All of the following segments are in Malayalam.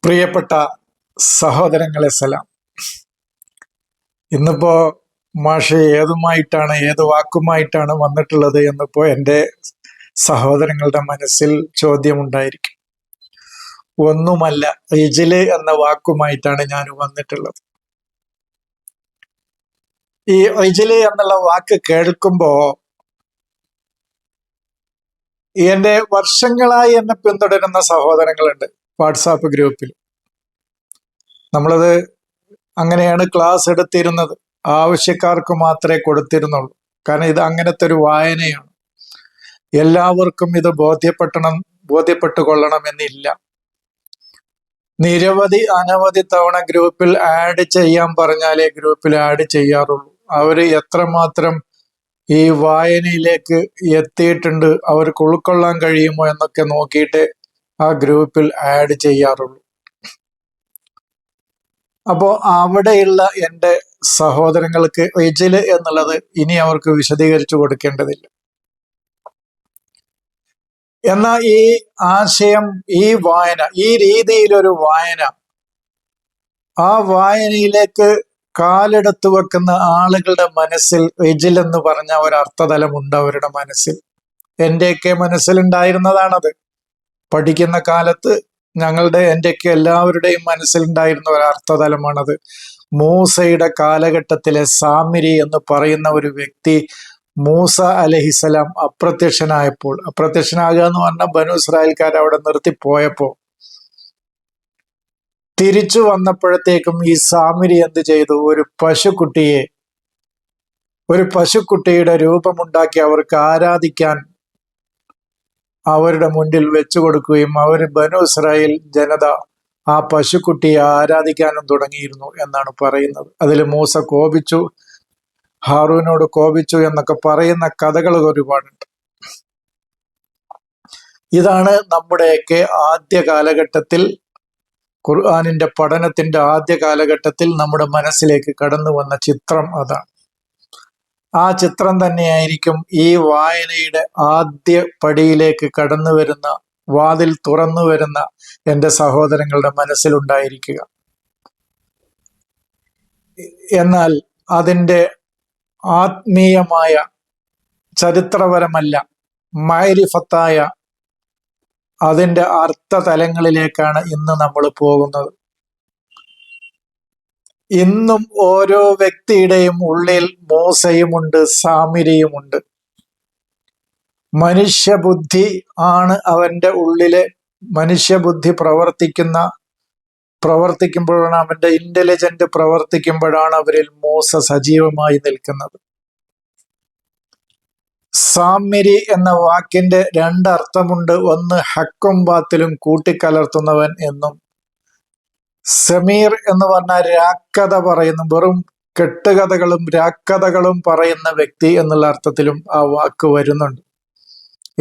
പ്രിയപ്പെട്ട സഹോദരങ്ങളെ സലാം. ഇന്നിപ്പോ മാഷ് ഏത് വാക്കുമായിട്ടാണ് വന്നിട്ടുള്ളത് എന്നിപ്പോ എൻ്റെ സഹോദരങ്ങളുടെ മനസ്സിൽ ചോദ്യമുണ്ടായിരിക്കും. ഒന്നുമല്ല, ഇജില് എന്ന വാക്കുമായിട്ടാണ് ഞാൻ വന്നിട്ടുള്ളത്. ഈ ഇജില് എന്നുള്ള വാക്ക് കേൾക്കുമ്പോ എന്റെ വർഷങ്ങളായി എന്നെ പിന്തുടരുന്ന സഹോദരങ്ങളുണ്ട് വാട്സാപ്പ് ഗ്രൂപ്പിൽ. നമ്മളത് അങ്ങനെയാണ് ക്ലാസ് എടുത്തിരുന്നത്. ആവശ്യക്കാർക്ക് മാത്രമേ കൊടുത്തിരുന്നുള്ളൂ. കാരണം ഇത് അങ്ങനത്തെ ഒരു വായനയാണ്. എല്ലാവർക്കും ഇത് ബോധ്യപ്പെട്ടുകൊള്ളണമെന്നില്ല. അനവധി തവണ ഗ്രൂപ്പിൽ ആഡ് ചെയ്യാൻ പറഞ്ഞാലേ ഗ്രൂപ്പിൽ ആഡ് ചെയ്യാറുള്ളൂ. അവര് എത്രമാത്രം ഈ വായനയിലേക്ക് എത്തിയിട്ടുണ്ട്, അവർക്ക് ഉൾക്കൊള്ളാൻ കഴിയുമോ എന്നൊക്കെ നോക്കിയിട്ട് ആ ഗ്രൂപ്പിൽ ആഡ് ചെയ്യാറുള്ളൂ. അപ്പോ അവിടെയുള്ള എൻ്റെ സഹോദരങ്ങൾക്ക് ഇജില് എന്നുള്ളത് ഇനി അവർക്ക് വിശദീകരിച്ചു കൊടുക്കേണ്ടതില്ല. എന്നാൽ ഈ ആശയം, ഈ വായന, ഈ രീതിയിലൊരു വായന, ആ വായനയിലേക്ക് കാലെടുത്തു വെക്കുന്ന ആളുകളുടെ മനസ്സിൽ ഇജിൽ എന്ന് പറഞ്ഞ ഒരു അർത്ഥതലമുണ്ട് അവരുടെ മനസ്സിൽ. എൻ്റെയൊക്കെ മനസ്സിലുണ്ടായിരുന്നതാണത്. പഠിക്കുന്ന കാലത്ത് എൻ്റെയൊക്കെ എല്ലാവരുടെയും മനസ്സിലുണ്ടായിരുന്ന ഒരു അർത്ഥതലമാണത്. മൂസയുടെ കാലഘട്ടത്തിലെ സാമിരി എന്ന് പറയുന്ന ഒരു വ്യക്തി മൂസ അലഹിസലാം അപ്രത്യക്ഷനാകുക എന്ന് പറഞ്ഞാൽ ബനു ഇസ്രായേൽക്കാർ അവിടെ നിർത്തിപ്പോയപ്പോ തിരിച്ചു വന്നപ്പോഴത്തേക്കും ഈ സാമിരി എന്ത് ചെയ്തു? ഒരു പശുക്കുട്ടിയുടെ രൂപമുണ്ടാക്കി അവർക്ക് ആരാധിക്കാൻ അവരുടെ മുന്നിൽ വെച്ചു കൊടുക്കുകയും ബനു ഇസ്രായേൽ ജനത ആ പശുക്കുട്ടിയെ ആരാധിക്കാനും തുടങ്ങിയിരുന്നു എന്നാണ് പറയുന്നത്. അതിൽ മൂസ കോപിച്ചു, ഹാറൂനോട് കോപിച്ചു എന്നൊക്കെ പറയുന്ന കഥകൾ ഒരുപാടുണ്ട്. ഇതാണ് നമ്മുടെയൊക്കെ ആദ്യ കാലഘട്ടത്തിൽ, ഖുർആനിന്റെ പഠനത്തിന്റെ ആദ്യ കാലഘട്ടത്തിൽ നമ്മുടെ മനസ്സിലേക്ക് കടന്നു വന്ന ചിത്രം അതാണ്. ആ ചിത്രം തന്നെയായിരിക്കും ഈ വായനയുടെ ആദ്യ പടിയിലേക്ക് കടന്നു വരുന്ന, വാതിൽ തുറന്നു വരുന്ന എൻ്റെ സഹോദരങ്ങളുടെ മനസ്സിലുണ്ടായിരിക്കുക. എന്നാൽ അതിൻ്റെ ആത്മീയമായ, ചരിത്രപരമല്ല, മഅരിഫത്തായ അതിൻ്റെ അർത്ഥതലങ്ങളിലേക്കാണ് ഇന്ന് നമ്മൾ പോകുന്നത്. ഇന്നും ഓരോ വ്യക്തിയുടെയും ഉള്ളിൽ മൂസയുമുണ്ട്, സാമിരിയുമുണ്ട്. മനുഷ്യബുദ്ധി ആണ് അവന്റെ ഉള്ളിലെ, മനുഷ്യബുദ്ധി പ്രവർത്തിക്കുമ്പോഴാണ്, അവന്റെ ഇന്റലിജന്റ് പ്രവർത്തിക്കുമ്പോഴാണ് അവരിൽ മൂസ സജീവമായി നിൽക്കുന്നത്. സാമിരി എന്ന വാക്കിന്റെ രണ്ടർത്ഥമുണ്ട്. ഒന്ന് ഹക്കും ബാത്തിലും കൂട്ടിക്കലർത്തുന്നവൻ എന്നും, സമീർ എന്ന് പറഞ്ഞാൽ രാക്കഥ പറയുന്നു, വെറും കെട്ടുകഥകളും രാക്കഥകളും പറയുന്ന വ്യക്തി എന്നുള്ള അർത്ഥത്തിലും ആ വാക്ക് വരുന്നുണ്ട്.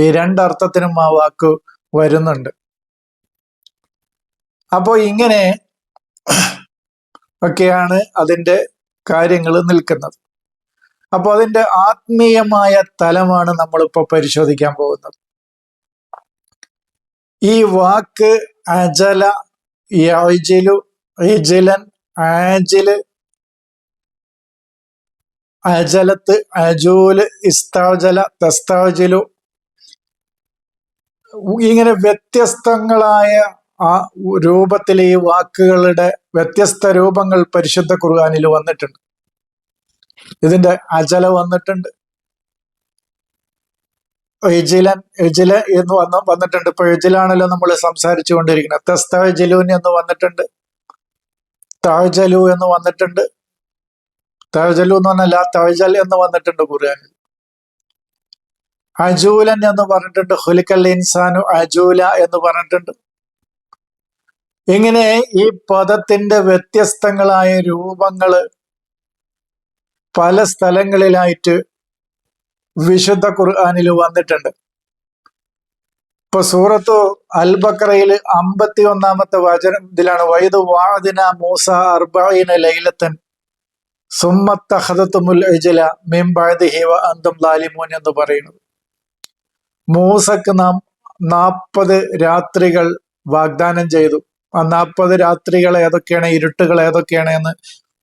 ഈ രണ്ടർത്ഥത്തിനും ആ വാക്ക് വരുന്നുണ്ട്. അപ്പോ ഇങ്ങനെ ഒക്കെയാണ് അതിൻ്റെ കാര്യങ്ങൾ നിൽക്കുന്നത്. അപ്പോൾ അതിൻ്റെ ആത്മീയമായ തലമാണ് നമ്മളിപ്പോൾ പരിശോധിക്കാൻ പോകുന്നത്. ഈ വാക്ക് അജല, യജിലു, ഇജിലൻ, ആജില്, അജലത്ത്, അജൂല്, ഇസ്താജല, തസ്താജിലു, ഇങ്ങനെ വ്യത്യസ്തങ്ങളായ ആ രൂപത്തിൽ ഈ വാക്കുകളുടെ വ്യത്യസ്ത രൂപങ്ങൾ പരിശുദ്ധ ഖുർആനിൽ വന്നിട്ടുണ്ട്. ഇതിന്റെ അജല വന്നിട്ടുണ്ട്, ഇജില എന്ന് വന്നിട്ടുണ്ട്. ഇപ്പൊ ഇജിലാണല്ലോ നമ്മൾ സംസാരിച്ചു കൊണ്ടിരിക്കുന്നത്. തസ്തജലൂൻ എന്ന് വന്നിട്ടുണ്ട്, തഅജലു എന്ന് വന്നിട്ടുണ്ട്, തഅജലു എന്ന് പറഞ്ഞാൽ ലാ തഅജൽ എന്ന് വന്നിട്ടുണ്ട് ഖുർആനിൽ. അജൂലൻ എന്ന് പറഞ്ഞിട്ടുണ്ട്, ഖുലിഖൽ ഇൻസാനു അജൂല എന്ന് പറഞ്ഞിട്ടുണ്ട്. ഇങ്ങനെ ഈ പദത്തിന്റെ വ്യത്യസ്തങ്ങളായ രൂപങ്ങള് പല സ്ഥലങ്ങളിലായിട്ട് വിശുദ്ധ ഖുർആനിൽ വന്നിട്ടുണ്ട്. ഇപ്പൊ സൂറത്തു അൽ ബഖറയിൽ 51-ാമത്തെ വചനം ഇതിലാണ്, വൈദ് വാഅദ്നാ മൂസ 40 ലൈലത്തൻ സുമ്മത്തഖദതുമുൽ ഇജ്ല മിൻ ബഅദിഹി വഅൻതും ളാലിമൂൻ എന്ന് പറയുന്നത്. മൂസക്ക് നാം 40 രാത്രികൾ വാഗ്ദാനം ചെയ്തു. ആ 40 രാത്രികൾ ഏതൊക്കെയാണ്, ഇരുട്ടുകൾ ഏതൊക്കെയാണ് എന്ന്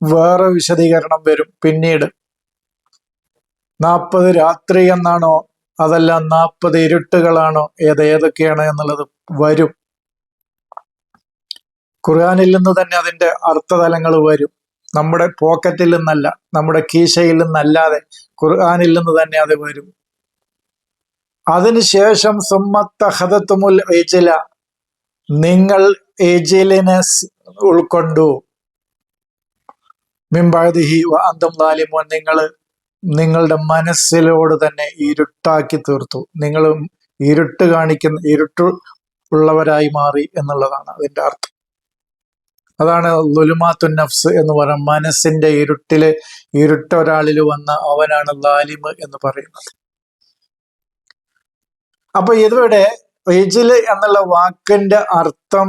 വേറെ വിശദീകരണം വരും പിന്നീട്. 40 രാത്രി എന്നാണോ അതല്ല 40 ഇരുട്ടുകളാണോ ഏതൊക്കെയാണ് എന്നുള്ളത് വരും. ഖുർആനിൽ നിന്ന് തന്നെ അതിന്റെ അർത്ഥതലങ്ങൾ വരും. നമ്മുടെ പോക്കറ്റിൽ നിന്നല്ല, നമ്മുടെ കീശയിൽ നിന്നല്ലാതെ ഖുർആനിൽ നിന്ന് തന്നെ അത് വരും. അതിനുശേഷം സുമ്മത്തഖദതുമുൽ ഇജ്ല, നിങ്ങൾ ഇജ്ലിനെ ഉൾക്കൊണ്ടു, മിൻ ബഅദിഹി വഅൻതും ളാലിമൂൻ, നിങ്ങളുടെ മനസ്സിലോട് തന്നെ ഇരുട്ടാക്കി തീർത്തു. നിങ്ങൾ ഇരുട്ട് ഉള്ളവരായി മാറി എന്നുള്ളതാണ് അതിന്റെ അർത്ഥം. അതാണ് ളുലുമാത്തുൻ നഫ്സ് എന്ന് പറയുന്നത്. മനസ്സിന്റെ ഇരുട്ട് ഒരാളിൽ വന്ന അവനാണ് ലാലിമ് എന്ന് പറയുന്നത്. അപ്പൊ ഇതിവിടെ ഇജ്ല് എന്നുള്ള വാക്കിന്റെ അർത്ഥം,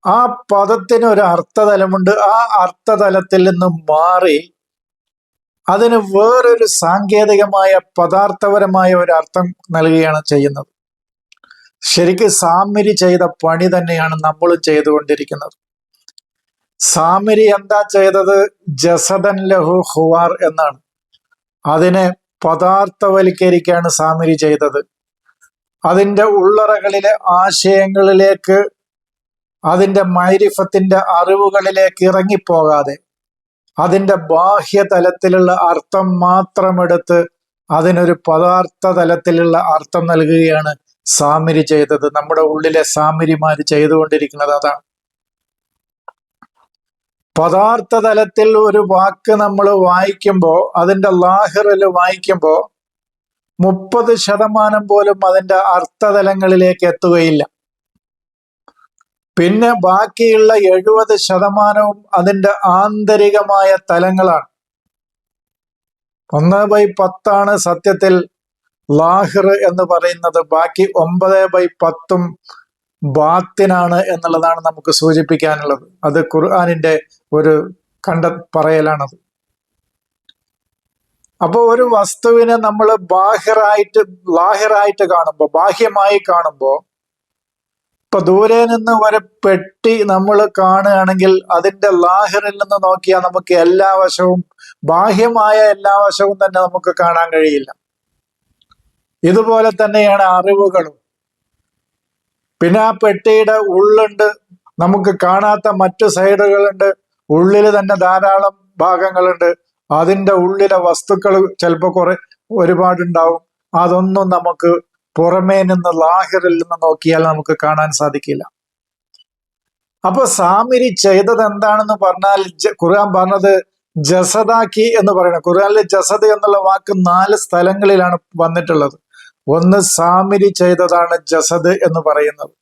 ആ പദത്തിന് ഒരു അർത്ഥതലമുണ്ട്. ആ അർത്ഥതലത്തിൽ നിന്ന് മാറി അതിന് വേറൊരു സാങ്കേതികമായ പദാർത്ഥപരമായ ഒരു അർത്ഥം നൽകുകയാണ് ചെയ്യുന്നത്. ശരിക്കും സാമിരി ചെയ്ത പണി തന്നെയാണ് നമ്മൾ ചെയ്തുകൊണ്ടിരിക്കുന്നത്. സാമിരി എന്താ ചെയ്തത്? ജസദൻ ലഹു ഖുവാർ എന്നാണ്. അതിനെ പദാർത്ഥവൽക്കരിക്കാണ് സാമിരി ചെയ്തത്. അതിന്റെ ഉള്ളറകളിലെ ആശയങ്ങളിലേക്ക്, അതിന്റെ മൈരിഫത്തിന്റെ അറിവുകളിലേക്ക് ഇറങ്ങിപ്പോകാതെ അതിന്റെ ബാഹ്യതലത്തിലുള്ള അർത്ഥം മാത്രമെടുത്ത് അതിനൊരു പദാർത്ഥ തലത്തിലുള്ള അർത്ഥം നൽകുകയാണ് സാമിരി ചെയ്തത്. നമ്മുടെ ഉള്ളിലെ സാമിരിമാര് ചെയ്തുകൊണ്ടിരിക്കുന്നത് അതാണ്. പദാർത്ഥ തലത്തിൽ ഒരു വാക്ക് നമ്മൾ വായിക്കുമ്പോൾ, അതിന്റെ ലാഹിറിൽ വായിക്കുമ്പോൾ 30% പോലും അതിന്റെ അർത്ഥതലങ്ങളിലേക്ക് എത്തുകയില്ല. പിന്നെ ബാക്കിയുള്ള 70% അതിന്റെ ആന്തരികമായ തലങ്ങളാണ്. 1/10 സത്യത്തിൽ ലാഹിർ എന്ന് പറയുന്നത്. ബാക്കി 9/10 ബാത്തിനാണ് എന്നുള്ളതാണ് നമുക്ക് സൂചിപ്പിക്കാനുള്ളത്. അത് ഖുർആനിന്റെ ഒരു പറയലാണത്. അപ്പോൾ ഒരു വസ്തുവിനെ നമ്മൾ ലാഹിറായിട്ട് കാണുമ്പോൾ, ബാഹ്യമായി കാണുമ്പോൾ, ഇപ്പൊ ദൂരെ നിന്ന് ഒരു പെട്ടി നമ്മൾ കാണുകയാണെങ്കിൽ അതിന്റെ ലാഹിറിൽ നിന്ന് നോക്കിയാൽ നമുക്ക് എല്ലാ വശവും, ബാഹ്യമായ എല്ലാ വശവും തന്നെ നമുക്ക് കാണാൻ കഴിയില്ല. ഇതുപോലെ തന്നെയാണ് അറിവുകളും. പിന്നെ ആ പെട്ടിയുടെ ഉള്ളുണ്ട്, നമുക്ക് കാണാത്ത മറ്റു സൈഡുകളുണ്ട്. ഉള്ളിൽ തന്നെ ധാരാളം ഭാഗങ്ങളുണ്ട്. അതിന്റെ ഉള്ളിലെ വസ്തുക്കൾ ചിലപ്പോൾ ഒരുപാടുണ്ടാവും. അതൊന്നും നമുക്ക് പുറമേ നിന്ന് ലാഹിറിൽ നിന്ന് നോക്കിയാൽ നമുക്ക് കാണാൻ സാധിക്കില്ല. അപ്പൊ സാമിരി ചെയ്തത് എന്താണെന്ന് പറഞ്ഞാൽ, ഖുർആൻ പറഞ്ഞത് ജസദാക്കി എന്ന് പറയുന്നത്. ഖുർആനിൽ ജസദ് എന്നുള്ള വാക്ക് 4 സ്ഥലങ്ങളിലാണ് വന്നിട്ടുള്ളത്. ഒന്ന് സാമിരി ചെയ്തതാണ് ജസദ് എന്ന് പറയുന്നത്.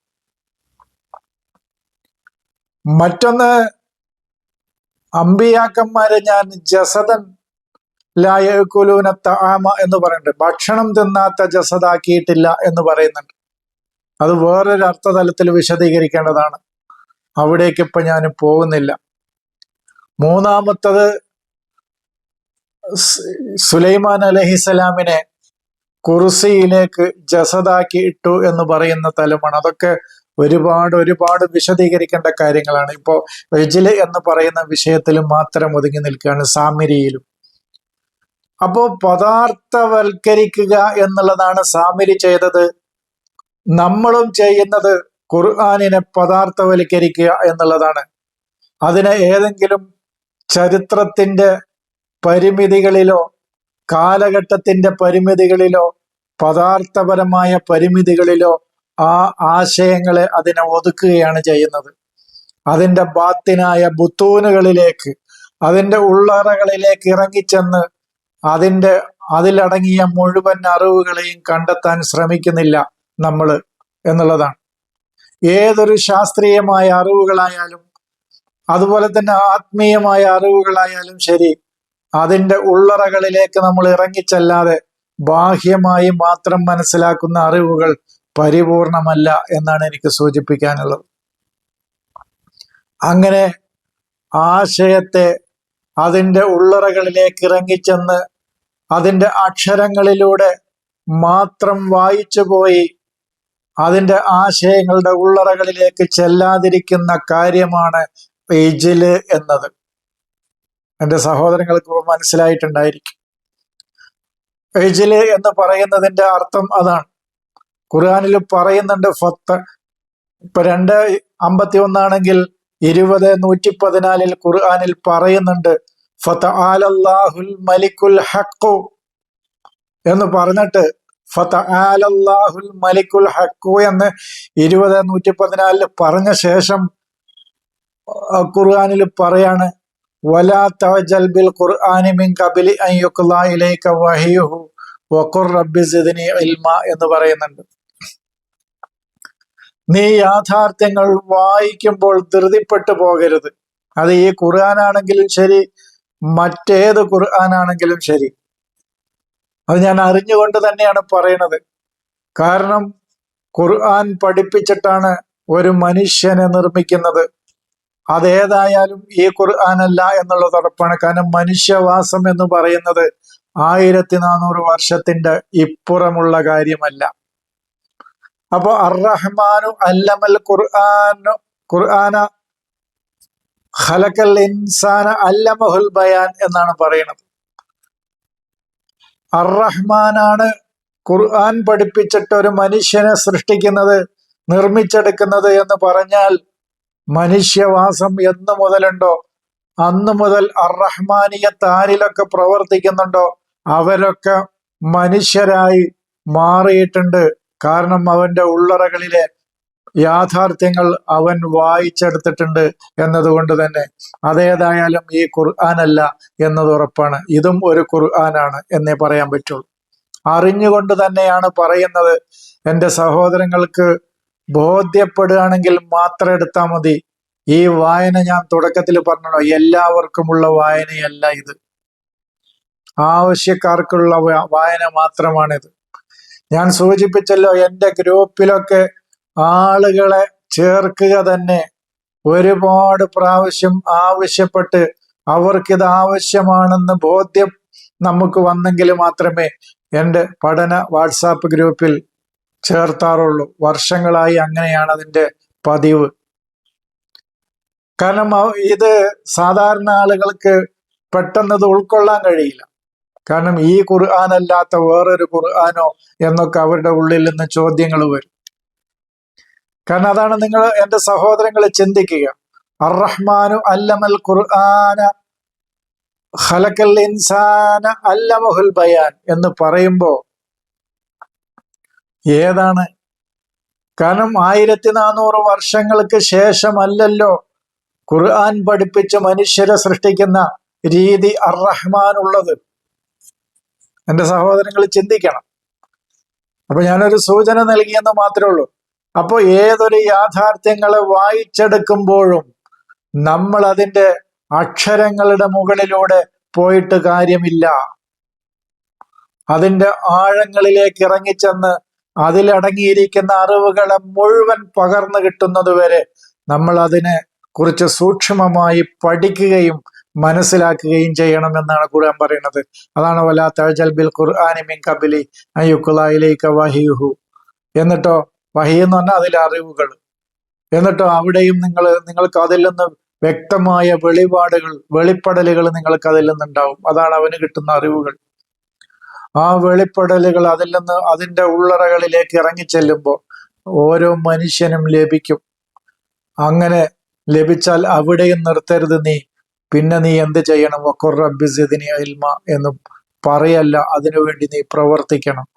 മറ്റൊന്ന് അമ്പിയാക്കന്മാരെ ഞാൻ ജസദൻ ലായകുലൂന തആമ എന്ന് പറയുന്നുണ്ട്. ഭക്ഷണം തിന്നാത്ത ജസദാക്കിയിട്ടില്ല എന്ന് പറയുന്നുണ്ട്. അത് വേറൊരു അർത്ഥതലത്തിൽ വിശദീകരിക്കേണ്ടതാണ്. അവിടേക്ക് ഇപ്പൊ ഞാൻ പോകുന്നില്ല. മൂന്നാമത്തത് സുലൈമാൻ അലൈഹിസ്സലാമിനെ കുർസിയിലേക്ക് ജസദാക്കി ഇട്ടു എന്ന് പറയുന്ന തലമാണ്. അതൊക്കെ ഒരുപാട് വിശദീകരിക്കേണ്ട കാര്യങ്ങളാണ്. ഇപ്പോ ഇജ്ല് എന്ന് പറയുന്ന വിഷയത്തിൽ മാത്രം ഒതുങ്ങി നിൽക്കുകയാണ്, സാമിരിയിലും. അപ്പോ പദാർത്ഥവൽക്കരിക്കുക എന്നുള്ളതാണ് സാമിരി ചെയ്തത്. നമ്മളും ചെയ്യുന്നത് ഖുർആനിനെ പദാർത്ഥവൽക്കരിക്കുക എന്നുള്ളതാണ്. അതിനെ ഏതെങ്കിലും ചരിത്രത്തിന്റെ പരിമിതികളിലോ കാലഘട്ടത്തിന്റെ പരിമിതികളിലോ പദാർത്ഥപരമായ പരിമിതികളിലോ ആ ആശയങ്ങളെ അതിനെ ഒതുക്കുകയാണ് ചെയ്യുന്നത്. അതിന്റെ ബാത്തിനായ ബുത്തൂനുകളിലേക്ക്, അതിന്റെ ഉള്ളറകളിലേക്ക് ഇറങ്ങിച്ചെന്ന് അതിലടങ്ങിയ മുഴുവൻ അറിവുകളെയും കണ്ടെത്താൻ ശ്രമിക്കുന്നില്ല നമ്മൾ എന്നുള്ളതാണ്. ഏതൊരു ശാസ്ത്രീയമായ അറിവുകളായാലും അതുപോലെ തന്നെ ആത്മീയമായ അറിവുകളായാലും ശരി, അതിന്റെ ഉള്ളറകളിലേക്ക് നമ്മൾ ഇറങ്ങിച്ചല്ലാതെ ബാഹ്യമായി മാത്രം മനസ്സിലാക്കുന്ന അറിവുകൾ പരിപൂർണമല്ല എന്നാണ് എനിക്ക് സൂചിപ്പിക്കാനുള്ളത്. അങ്ങനെ ആശയത്തെ അതിന്റെ ഉള്ളറകളിലേക്ക് ഇറങ്ങിച്ചെന്ന് അതിന്റെ അക്ഷരങ്ങളിലൂടെ മാത്രം വായിച്ചു പോയി അതിന്റെ ആശയങ്ങളുടെ ഉള്ളറകളിലേക്ക് ചെല്ലാതിരിക്കുന്ന കാര്യമാണ് ഇജ്ല് എന്നത്. എന്റെ സഹോദരങ്ങൾക്ക് മനസ്സിലായിട്ടുണ്ടായിരിക്കും. ഇജ്ല് എന്ന് പറയുന്നതിന്റെ അർത്ഥം അതാണ്. ഖുർആനിൽ പറയുന്നുണ്ട്. ഇപ്പൊ 2:51 20:114 ഖുർആനിൽ പറയുന്നുണ്ട് ഫതആലല്ലാഹുൽ മലിക്കുൽ ഹഖ് എന്ന് പറഞ്ഞിട്ട് ഫതആലല്ലാഹുൽ മലിക്കുൽ ഹഖ് എന്ന് 20:114 പറഞ്ഞ ശേഷം ഖുർആനിൽ പറയാണ് വലാ തഅജൽ ബിൽ ഖുർആനി മിൻ ഖബ്ലി അൻ യുഖ്ലാ ഇലൈക വഹയുഹു വഖുർ റബ്ബി സിദ്നി ഇൽമ എന്ന് പറയുന്നുണ്ട്. നീ യാഥാർത്ഥ്യങ്ങൾ വായിക്കുമ്പോൾ ധൃതിപ്പെട്ടു പോകരുത്. അത് ഈ ഖുർആനാണെങ്കിലും ശരി, മറ്റേത് ഖുർആനാണെങ്കിലും ശരി. അത് ഞാൻ അറിഞ്ഞുകൊണ്ട് തന്നെയാണ് പറയണത്. കാരണം ഖുർആൻ പഠിപ്പിച്ചിട്ടാണ് ഒരു മനുഷ്യനെ നിർമ്മിക്കുന്നത്. അതേതായാലും ഈ ഖുർആനല്ല എന്നുള്ളത് ഉറപ്പാണ്. കാരണം മനുഷ്യവാസം എന്ന് പറയുന്നത് 1400 വർഷത്തിന്റെ ഇപ്പുറമുള്ള കാര്യമല്ല. അപ്പൊ അർറഹ്മാനു അല്ലമൽ ഖുർആന ഖലഖൽ ഇൻസാന അല്ലമഹുൽ ബയാൻ എന്നാണ് പറയുന്നത്. അർറഹ്മാനാണ് ഖുർആൻ പഠിപ്പിച്ചിട്ട് ഒരു മനുഷ്യനെ സൃഷ്ടിക്കുന്നത്, നിർമ്മിച്ചെടുക്കുന്നത് എന്ന് പറഞ്ഞാൽ മനുഷ്യവാസം എന്ന് മുതലുണ്ടോ അന്ന് മുതൽ അർറഹ്മാനിയത്ത് ആരിലൊക്കെ പ്രവർത്തിക്കുന്നുണ്ടോ അവരൊക്കെ മനുഷ്യരായി മാറിയിട്ടുണ്ട്. കാരണം അവന്റെ ഉള്ളറകളിലെ യാഥാർത്ഥ്യങ്ങൾ അവൻ വായിച്ചെടുത്തിട്ടുണ്ട് എന്നതുകൊണ്ട് തന്നെ അതേതായാലും ഈ ഖുർആനല്ല എന്നത് ഉറപ്പാണ്. ഇതും ഒരു ഖുർആനാണ് എന്നേ പറയാൻ പറ്റുള്ളൂ. അറിഞ്ഞുകൊണ്ട് തന്നെയാണ് പറയുന്നത്. എൻ്റെ സഹോദരങ്ങൾക്ക് ബോധ്യപ്പെടുകയാണെങ്കിൽ മാത്രം എടുത്താൽ മതി. ഈ വായന ഞാൻ തുടക്കത്തിൽ പറഞ്ഞല്ലോ, എല്ലാവർക്കുമുള്ള വായനയല്ല ഇത്. ആവശ്യക്കാർക്കുള്ള വായന മാത്രമാണിത്. ഞാൻ സൂചിപ്പിച്ചല്ലോ, എൻ്റെ ഗ്രൂപ്പിലൊക്കെ ആളുകളെ ചേർക്കുക തന്നെ ഒരുപാട് പ്രാവശ്യം ആവശ്യപ്പെട്ട് അവർക്കിത് ആവശ്യമാണെന്ന് ബോധ്യം നമുക്ക് വന്നെങ്കിൽ മാത്രമേ എൻ്റെ പഠന വാട്സാപ്പ് ഗ്രൂപ്പിൽ ചേർത്താറുള്ളൂ. വർഷങ്ങളായി അങ്ങനെയാണ് അതിൻ്റെ പതിവ്. കാരണം ഇത് സാധാരണ ആളുകൾക്ക് പെട്ടെന്ന് ഇത് ഉൾക്കൊള്ളാൻ കഴിയില്ല. കാരണം ഈ ഖുർആനല്ലാത്ത വേറൊരു ഖുർആനോ എന്നൊക്കെ അവരുടെ ഉള്ളിൽ നിന്ന് ചോദ്യങ്ങൾ വരും. കാരണം അതാണ് നിങ്ങൾ എൻ്റെ സഹോദരങ്ങൾ ചിന്തിക്കുക. അർറഹ്മാനു അല്ലമൽ ഖുർആന ഖലഖൽ ഇൻസാന അല്ലമഹുൽ ബയാൻ എന്ന് പറയുമ്പോ ഏതാണ്? കാരണം 1400 വർഷങ്ങൾക്ക് ശേഷമല്ലല്ലോ ഖുർആൻ പഠിപ്പിച്ച് മനുഷ്യരെ സൃഷ്ടിക്കുന്ന രീതി അർറഹ്മാൻ ഉള്ളത്. എൻ്റെ സഹോദരങ്ങൾ ചിന്തിക്കണം. അപ്പൊ ഞാനൊരു സൂചന നൽകിയെന്ന് മാത്രമേ ഉള്ളൂ. അപ്പോൾ ഏതൊരു യാഥാർത്ഥ്യങ്ങളെ വായിച്ചെടുക്കുമ്പോഴും നമ്മൾ അതിൻ്റെ അക്ഷരങ്ങളുടെ മുകളിലൂടെ പോയിട്ട് കാര്യമില്ല. അതിൻ്റെ ആഴങ്ങളിലേക്ക് ഇറങ്ങിച്ചെന്ന് അതിലടങ്ങിയിരിക്കുന്ന അറിവുകളെ മുഴുവൻ പകർന്നു കിട്ടുന്നത് വരെ നമ്മൾ അതിനെ കുറിച്ച് സൂക്ഷ്മമായി പഠിക്കുകയും മനസ്സിലാക്കുകയും ചെയ്യണമെന്നാണ് ഖുർആൻ പറയുന്നത്. അതാണ് വലാ തഅജൽ ബിൽ ഖുർആനി മിൻ ഖബ്ലി അൻ യുഖ്ലാ ഇലൈക വഹയുഹു. എന്നിട്ടോ വഹി എന്ന് പറഞ്ഞാൽ അതിലെ അറിവുകൾ. എന്നിട്ടോ അവിടെയും നിങ്ങൾക്ക് അതിൽ നിന്ന് വ്യക്തമായ വെളിപ്പെടലുകൾ നിങ്ങൾക്ക് അതിൽ നിന്നുണ്ടാവും. അതാണ് അവന് കിട്ടുന്ന അറിവുകൾ. ആ വെളിപ്പെടലുകൾ അതിൽ നിന്ന് അതിൻ്റെ ഉള്ളറകളിലേക്ക് ഇറങ്ങിച്ചെല്ലുമ്പോൾ ഓരോ മനുഷ്യനും ലഭിക്കും. അങ്ങനെ ലഭിച്ചാൽ അവിടെയും നിർത്തരുത് നീ. പിന്നെ നീ എന്ത് ചെയ്യണം? വഖുർ റബ്ബി സിദ്നി ഇൽമ എന്ന് പറയല്ല, അതിനുവേണ്ടി നീ പ്രവർത്തിക്കണം.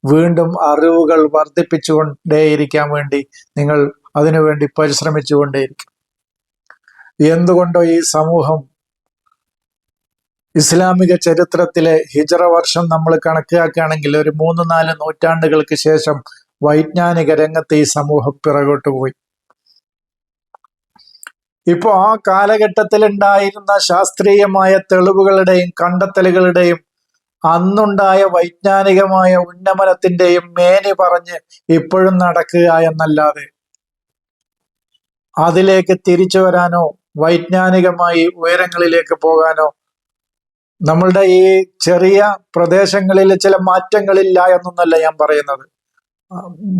വീണ്ടും അറിവുകൾ വർദ്ധിപ്പിച്ചുകൊണ്ടേയിരിക്കാൻ വേണ്ടി നിങ്ങൾ അതിനുവേണ്ടി പരിശ്രമിച്ചുകൊണ്ടേയിരിക്കും. എന്തുകൊണ്ടോ ഈ സമൂഹം ഇസ്ലാമിക ചരിത്രത്തിലെ ഹിജറ വർഷം നമ്മൾ കണക്കാക്കുകയാണെങ്കിൽ ഒരു 3-4 നൂറ്റാണ്ടുകൾക്ക് ശേഷം വൈജ്ഞാനിക രംഗത്ത് ഈ സമൂഹം പിറകോട്ട് പോയി. ഇപ്പോൾ ആ കാലഘട്ടത്തിൽ ഉണ്ടായിരുന്ന ശാസ്ത്രീയമായ തെളിവുകളുടെയും കണ്ടെത്തലുകളുടെയും അന്നുണ്ടായ വൈജ്ഞാനികമായ ഉന്നമനത്തിന്റെയും മേനി പറഞ്ഞ് ഇപ്പോഴും നടക്കുക എന്നല്ലാതെ അതിലേക്ക് തിരിച്ചു വരാനോ വൈജ്ഞാനികമായി ഉയരങ്ങളിലേക്ക് പോകാനോ നമ്മളുടെ ഈ ചെറിയ പ്രദേശങ്ങളിൽ ചില മാറ്റങ്ങളില്ല എന്നൊന്നല്ല ഞാൻ പറയുന്നത്.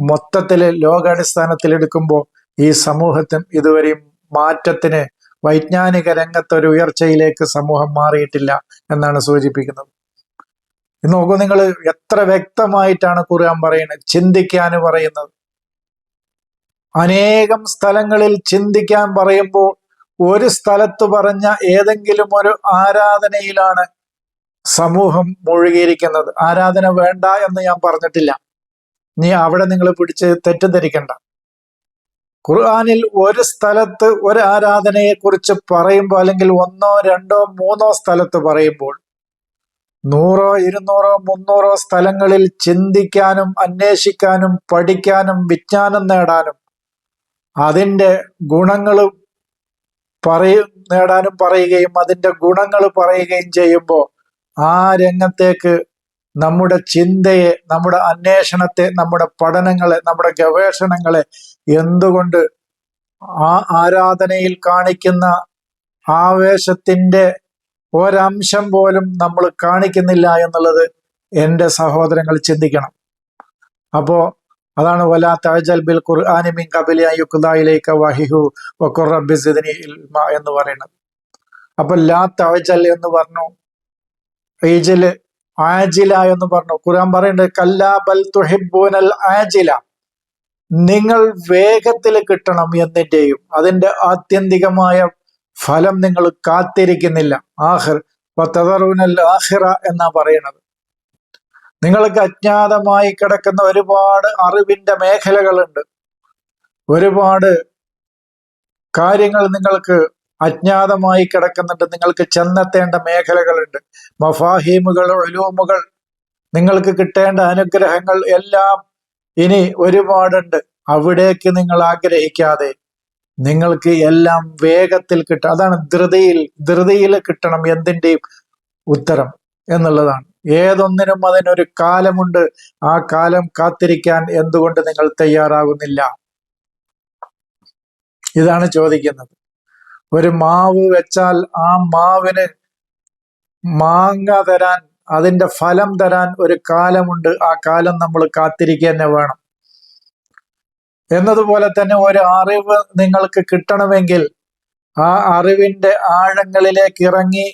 മൊത്തത്തില് ലോകാടിസ്ഥാനത്തിൽ എടുക്കുമ്പോൾ ഈ സമൂഹത്തിന് ഇതുവരെയും മാറ്റത്തിന് വൈജ്ഞാനിക രംഗത്തൊരു ഉയർച്ചയിലേക്ക് സമൂഹം മാറിയിട്ടില്ല എന്നാണ് സൂചിപ്പിക്കുന്നത്. ഇന്ന് നോക്കൂ നിങ്ങൾ, എത്ര വ്യക്തമായിട്ടാണ് ഖുർആൻ പറയുന്നത്, ചിന്തിക്കാൻ പറയുന്നത്. അനേകം സ്ഥലങ്ങളിൽ ചിന്തിക്കാൻ പറയുമ്പോൾ ഒരു സ്ഥലത്ത് പറഞ്ഞ ഏതെങ്കിലും ഒരു ആരാധനയിലാണ് സമൂഹം മുഴുകിയിരിക്കുന്നത്. ആരാധന വേണ്ട എന്ന് ഞാൻ പറഞ്ഞിട്ടില്ല, നീ അവിടെ നിങ്ങൾ പിടിച്ച് തെറ്റിദ്ധരിക്കണ്ട. ഖുർആനിൽ ഒരു സ്ഥലത്ത് ഒരു ആരാധനയെ കുറിച്ച് പറയുമ്പോൾ, അല്ലെങ്കിൽ 1, 2, 3 സ്ഥലത്ത് പറയുമ്പോൾ 100, 200, 300 സ്ഥലങ്ങളിൽ ചിന്തിക്കാനും അന്വേഷിക്കാനും പഠിക്കാനും വിജ്ഞാനം നേടാനും അതിൻ്റെ ഗുണങ്ങൾ നേടാനും പറയുകയും അതിൻ്റെ ഗുണങ്ങൾ പറയുകയും ചെയ്യുമ്പോൾ ആ രംഗത്തേക്ക് നമ്മുടെ ചിന്തയെ, നമ്മുടെ അന്വേഷണത്തെ, നമ്മുടെ പഠനങ്ങളെ, നമ്മുടെ ഗവേഷണങ്ങളെ എന്തുകൊണ്ട് ആ ആരാധനയിൽ കാണിക്കുന്ന ആവേശത്തിൻ്റെ ഒരംശം പോലും നമ്മൾ കാണിക്കുന്നില്ല എന്നുള്ളത് എൻ്റെ സഹോദരങ്ങൾ ചിന്തിക്കണം. അപ്പോ അതാണ് വലാ തഅജൽ ബിൽ ഖുർആനി മിൻ ഖബലി അൻ യുഖ്ദാ ഇലൈക വഹിഹു വഖുർ റബ്ബി സിദ്നി ഇൽമ എന്ന് പറയുന്നത്. അപ്പൊ ലാ തഅജൽ എന്ന് പറഞ്ഞു, ഈജില് ആജില എന്ന് പറഞ്ഞു. ഖുർആൻ പറയുന്നുണ്ട് കല്ലാ ബൽ തുഹിബ്ബൂനൽ ആജില, നിങ്ങൾ വേഗത്തിൽ കിട്ടണം എന്നിന്റെയും അതിന്റെ ആത്യന്തികമായ ഫലം നിങ്ങൾ കാത്തിരിക്കുന്നില്ല. വതദറൂനൽ ആഖിറ എന്നാ പറയുന്നത്. നിങ്ങൾക്ക് അജ്ഞാതമായി കിടക്കുന്ന ഒരുപാട് അറിവിന്റെ മേഖലകളുണ്ട്, ഒരുപാട് കാര്യങ്ങൾ നിങ്ങൾക്ക് അജ്ഞാതമായി കിടക്കുന്നുണ്ട്, നിങ്ങൾക്ക് ചെന്നെത്തേണ്ട മേഖലകളുണ്ട്, മഫാഹീമുകൾ, ഉലൂമുകൾ, നിങ്ങൾക്ക് കിട്ടേണ്ട അനുഗ്രഹങ്ങൾ എല്ലാം ഇനി ഒരുപാടുണ്ട്. അവിടേക്ക് നിങ്ങൾ ആഗ്രഹിക്കാതെ നിങ്ങൾക്ക് എല്ലാം വേഗത്തിൽ കിട്ടും. അതാണ് ധൃതിയിൽ കിട്ടണം എന്തിൻ്റെയും ഉത്തരം എന്നുള്ളതാണ്. ഏതൊന്നിനും അതിനൊരു കാലമുണ്ട്, ആ കാലം കാത്തിരിക്കാൻ എന്തുകൊണ്ട് നിങ്ങൾ തയ്യാറാകുന്നില്ല? ഇതാണ് ചോദിക്കുന്നത്. ഒരു മാവ് വെച്ചാൽ ആ മാവിന് മാങ്ങ തരാൻ, അതിന്റെ ഫലം തരാൻ ഒരു കാലമുണ്ട്, ആ കാലം നമ്മൾ കാത്തിരിക്കുക തന്നെ വേണം. എന്നതുപോലെ തന്നെ ഒരു അറിവ് നിങ്ങൾക്ക് കിട്ടണമെങ്കിൽ ആ അറിവിന്റെ ആഴങ്ങളിലേക്ക് ഇറങ്ങി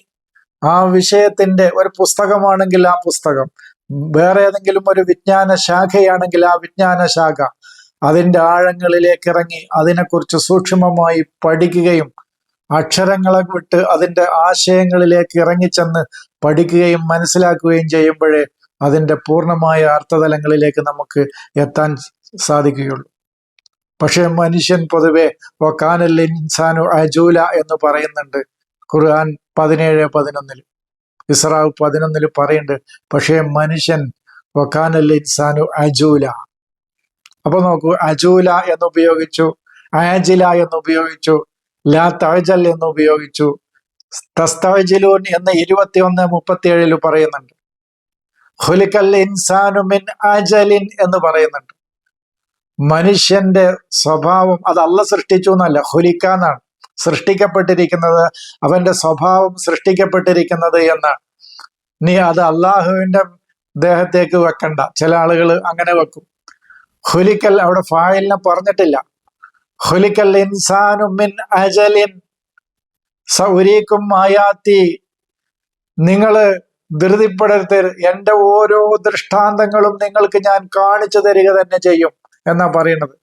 ആ വിഷയത്തിന്റെ, ഒരു പുസ്തകമാണെങ്കിൽ ആ പുസ്തകം, വേറെ ഏതെങ്കിലും ഒരു വിജ്ഞാന ശാഖയാണെങ്കിൽ ആ വിജ്ഞാന ശാഖ, അതിന്റെ ആഴങ്ങളിലേക്ക് ഇറങ്ങി അതിനെക്കുറിച്ച് സൂക്ഷ്മമായി പഠിക്കുകയും അക്ഷരങ്ങളെ വിട്ട് അതിന്റെ ആശയങ്ങളിലേക്ക് ഇറങ്ങിച്ചെന്ന് പഠിക്കുകയും മനസ്സിലാക്കുകയും ചെയ്യുമ്പോഴേ അതിന്റെ പൂർണ്ണമായ അർത്ഥതലങ്ങളിലേക്ക് നമുക്ക് എത്താൻ സാധിക്കുകയുള്ളൂ. പക്ഷെ മനുഷ്യൻ പൊതുവെ വകാനൽ ഇൻസാനു അജൂല എന്ന് പറയുന്നുണ്ട് ഖുർആൻ 17:11, ഇസ്രാ 11 പറയുന്നുണ്ട്. പക്ഷേ മനുഷ്യൻ വകാനൽ ഇൻസാനു അജൂല. അപ്പൊ നോക്കൂ, അജൂല എന്ന് ഉപയോഗിച്ചു, ആജില എന്ന് ഉപയോഗിച്ചു, ലാ തഅജൽ എന്ന് ഉപയോഗിച്ചു, തസ്തഅജിലൂൻ എന്ന് 21:37 പറയുന്നുണ്ട്. ഖുലിഖൽ ഇൻസാനു മിൻ അജലിൻ എന്ന് പറയുന്നുണ്ട്. മനുഷ്യന്റെ സ്വഭാവം അത് അള്ളാഹ് സൃഷ്ടിച്ചു എന്നല്ല, ഖുലിഖ എന്നാണ്, സൃഷ്ടിക്കപ്പെട്ടിരിക്കുന്നത്, അവന്റെ സ്വഭാവം സൃഷ്ടിക്കപ്പെട്ടിരിക്കുന്നത് എന്നാണ്. നീ അത് അള്ളാഹുവിന്റെ ദേഹത്തേക്ക് വെക്കണ്ട. ചില ആളുകൾ അങ്ങനെ വെക്കും. ഖുലിഖൽ അവിടെ ഫായിലിനെ പറഞ്ഞിട്ടില്ല. ഖുലിഖൽ ഇൻസാനു മിൻ അജലിൻ സൗരീക്കും ആയാത്തി, നിങ്ങള് ധൃതിപ്പെടരുത്, എന്റെ ഓരോ ദൃഷ്ടാന്തങ്ങളും നിങ്ങൾക്ക് ഞാൻ കാണിച്ചു തരിക തന്നെ ചെയ്യും എന്നാ പറയുന്നത്.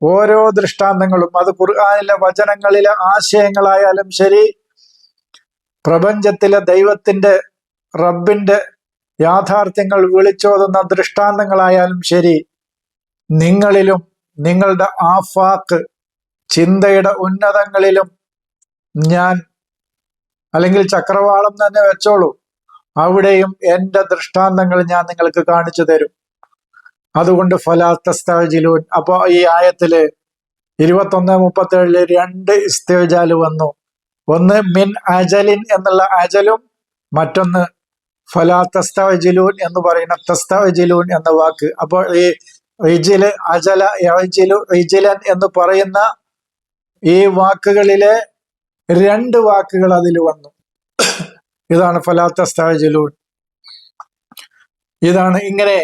ഓരോ ദൃഷ്ടാന്തങ്ങളും, അത് ഖുർആനിലെ വചനങ്ങളിലെ ആശയങ്ങളായാലും ശരി, പ്രപഞ്ചത്തിലെ ദൈവത്തിന്റെ, റബ്ബിന്റെ യാഥാർത്ഥ്യങ്ങൾ വിളിച്ചോതുന്ന ദൃഷ്ടാന്തങ്ങളായാലും ശരി, നിങ്ങളിലും നിങ്ങളുടെ ആഫാക്ക്, ചിന്തയുടെ ഉന്നതങ്ങളിലും ഞാൻ, അല്ലെങ്കിൽ ചക്രവാളം തന്നെ വെച്ചോളൂ, അവിടെയും എൻ്റെ ദൃഷ്ടാന്തങ്ങൾ ഞാൻ നിങ്ങൾക്ക് കാണിച്ചു തരും. അതുകൊണ്ട് ഫലാ തസ്തഅജിലൂൻ. അപ്പൊ ഈ ആയത്തില് 21:37 2 ഇസ്തിഅജാല് വന്നു. ഒന്ന് മിൻ അജലിൻ എന്നുള്ള അജലും, മറ്റൊന്ന് ഫലാ തസ്തഅജിലൂൻ എന്ന് പറയുന്ന തസ്തഅജിലൂൻ എന്ന വാക്ക്. അപ്പോൾ ഈ ഇജില്, അജല, യജിലു, ഇജിലൻ എന്ന് പറയുന്ന ഈ വാക്കുകളിലെ 2 വാക്കുകൾ അതിൽ വന്നു. ഇതാണ് ഫലാ തസ്തഅജിലൂൻ. ഇതാണ് ഇങ്ങനെ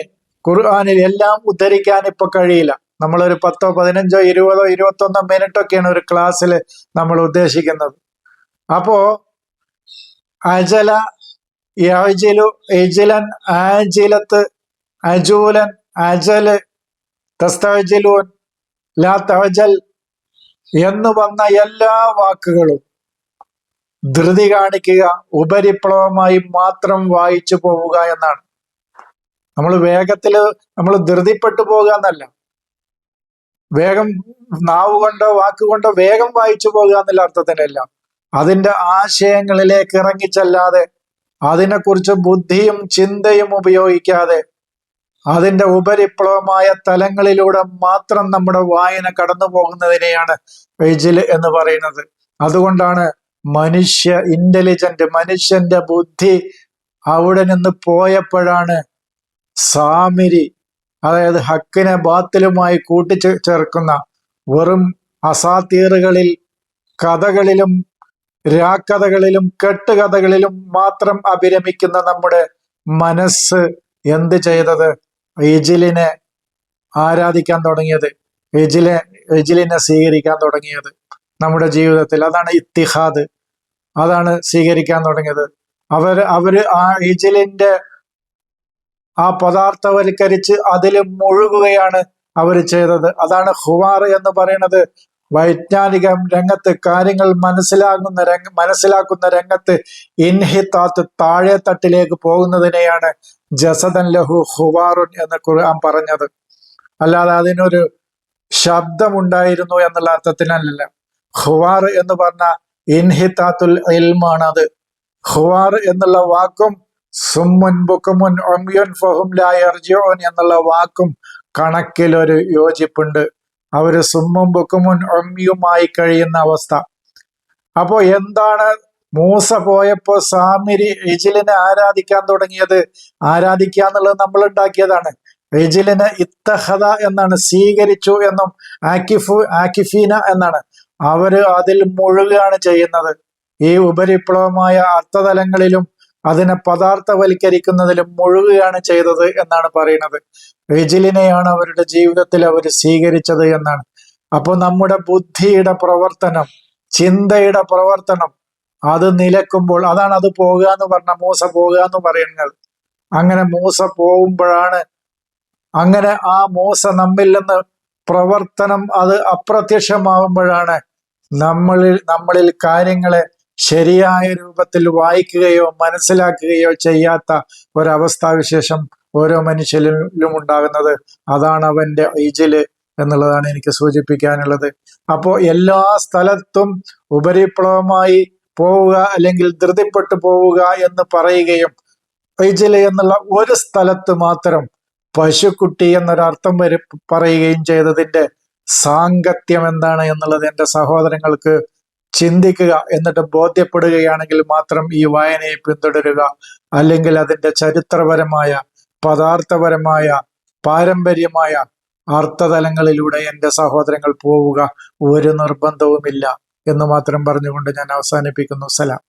ഖുർആനിൽ എല്ലാം ഉദ്ധരിക്കാൻ ഇപ്പൊ കഴിയില്ല. നമ്മളൊരു 10, 15, 20, 21 മിനിറ്റൊക്കെയാണ് ഒരു ക്ലാസ്സിൽ നമ്മൾ ഉദ്ദേശിക്കുന്നത്. അപ്പോ അജല, യഅ്ജിലു, ഇജ്ലൻ, ആജിലത്ത്, അജൂലൻ, അജല്, തസ്തഅ്ജിലൂൻ, ലാ തഅ്ജൽ എന്ന് വന്ന എല്ലാ വാക്കുകളും ധൃതി കാണിക്കുക, ഉപരിപ്ലവമായി മാത്രം വായിച്ചു പോവുക എന്നാണ്. നമ്മൾ വേഗത്തില് നമ്മൾ ധൃതിപ്പെട്ടു പോകുക എന്നല്ല, വേഗം നാവ് കൊണ്ടോ വാക്കുകൊണ്ടോ വേഗം വായിച്ചു പോകുക എന്നുള്ള അർത്ഥത്തിനല്ല. അതിന്റെ ആശയങ്ങളിലേക്ക് ഇറങ്ങിച്ചല്ലാതെ, അതിനെക്കുറിച്ച് ബുദ്ധിയും ചിന്തയും ഉപയോഗിക്കാതെ, അതിന്റെ ഉപരിപ്ലവമായ തലങ്ങളിലൂടെ മാത്രം നമ്മുടെ വായന കടന്നു പോകുന്നതിനെയാണ് ഇജ്ല് എന്ന് പറയുന്നത്. അതുകൊണ്ടാണ് മനുഷ്യന്റെ ബുദ്ധി അവിടെ നിന്ന് പോയപ്പോഴാണ് സാമിരി, അതായത് ഹക്കിനെ ബാത്തിലുമായി കൂട്ടിച്ചേർക്കുന്ന വെറും അസാത്തീറുകളിൽ, കഥകളിലും രാക്കഥകളിലും കെട്ടുകഥകളിലും മാത്രം അഭിരമിക്കുന്ന നമ്മുടെ മനസ്സ് എന്ത് ചെയ്തത്? ഇജ്ലിനെ ആരാധിക്കാൻ തുടങ്ങിയത്, ഇജ്ലിനെ സ്വീകരിക്കാൻ തുടങ്ങിയത് നമ്മുടെ ജീവിതത്തിൽ. അതാണ് ഇത്തിഹാദ്, അതാണ് സ്വീകരിക്കാൻ തുടങ്ങിയത്. അവര് ആ ഇജ്ലിന്റെ ആ പദാർത്ഥവൽക്കരിച്ച് അതിൽ മുഴുകുകയാണ് അവർ ചെയ്തത്. അതാണ് ഖുവാർ എന്ന് പറയുന്നത്. വൈജ്ഞാനിക രംഗത്ത് കാര്യങ്ങൾ മനസ്സിലാക്കുന്ന രംഗത്ത് ഇൻഹിത്താത്ത്, താഴെ തട്ടിലേക്ക് പോകുന്നതിനെയാണ് ജസദൻ ലഹു ഖുവാറുൻ എന്ന് ഖുർആൻ പറഞ്ഞത്. അല്ലാതെ അതിനൊരു ശബ്ദമുണ്ടായിരുന്നു എന്നുള്ള അർത്ഥത്തിനല്ല. ഖുവാർ എന്ന് പറഞ്ഞ ഇൻഹിത്താത്തുൽ ഇൽമാണ് അത്. ഖുവാർ എന്നുള്ള വാക്കും സുമ്മുൻ ബുക്കുമുൻ ഉമ്യുൻ ഫഹും ലാ യർജിഊൻ എന്നുള്ള വാക്കും കണക്കിലൊരു യോജിപ്പുണ്ട്. അവര് സുമ്മും ബുക്കുമുൻ ഉമ്യുമായി കഴിയുന്ന അവസ്ഥ. അപ്പോ എന്താണ് മൂസ പോയപ്പോ സാമിരി ഇജ്ലിനെ ആരാധിക്കാൻ തുടങ്ങിയത്? ആരാധിക്കുക എന്നുള്ളത് നമ്മൾ ഉണ്ടാക്കിയതാണ്. ഇജ്ലിനെ ഇത്തഹദ എന്നാണ്, സ്വീകരിച്ചു എന്നും, ആക്കിഫീന എന്നാണ്. അവര് അതിൽ മുഴുകുകയാണ് ചെയ്യുന്നത്. ഈ ഉപരിപ്ലവമായ അർത്ഥതലങ്ങളിലും അതിനെ പദാർത്ഥവൽക്കരിക്കുന്നതിലും മുഴുകുകയാണ് ചെയ്തത് എന്നാണ് പറയുന്നത്. ഇജ്ലിനെയാണ് അവരുടെ ജീവിതത്തിൽ അവർ സ്വീകരിച്ചത് എന്നാണ്. അപ്പോൾ നമ്മുടെ ബുദ്ധിയുടെ പ്രവർത്തനം, ചിന്തയുടെ പ്രവർത്തനം അത് നിലക്കുമ്പോൾ, അതാണ് അത് പോകുക എന്ന് പറഞ്ഞ മൂസ പോകുക എന്ന് പറയുന്നത്. അങ്ങനെ മൂസ പോകുമ്പോഴാണ്, അങ്ങനെ ആ മൂസ നമ്മിൽ നിന്ന് പ്രവർത്തനം അത് അപ്രത്യക്ഷമാകുമ്പോഴാണ് നമ്മളിൽ കാര്യങ്ങളെ ശരിയായ രൂപത്തിൽ വായിക്കുകയോ മനസ്സിലാക്കുകയോ ചെയ്യാത്ത ഒരവസ്ഥാവിശേഷം ഓരോ മനുഷ്യരിലും ഉണ്ടാകുന്നത്. അതാണ് അവന്റെ ഇജ്ല് എന്നുള്ളതാണ് എനിക്ക് സൂചിപ്പിക്കാനുള്ളത്. അപ്പോൾ എല്ലാ സ്ഥലത്തും ഉപരിപ്ലവമായി പോവുക അല്ലെങ്കിൽ ധൃതിപ്പെട്ടു പോവുക എന്ന് പറയുകയും, ഇജ്ല് എന്നുള്ള ഒരു സ്ഥലത്ത് മാത്രം പശുക്കുട്ടി എന്നൊരർത്ഥം പറയുകയും ചെയ്തതിന്റെ സാങ്കത്യം എന്താണ് എന്നുള്ളത് എൻ്റെ സഹോദരങ്ങൾക്ക് ചിന്തിക്കുക, എന്നിട്ട് ബോധ്യപ്പെടുകയാണെങ്കിൽ മാത്രം ഈ വായനയെ പിന്തുടരുക. അല്ലെങ്കിൽ അതിന്റെ ചരിത്രപരമായ, പദാർത്ഥപരമായ, പാരമ്പര്യമായ അർത്ഥതലങ്ങളിലൂടെ എൻ്റെ സഹോദരങ്ങൾ പോവുക ഒരു നിർബന്ധവുമില്ല എന്ന് മാത്രം പറഞ്ഞുകൊണ്ട് ഞാൻ അവസാനിപ്പിക്കുന്നു. സലാം.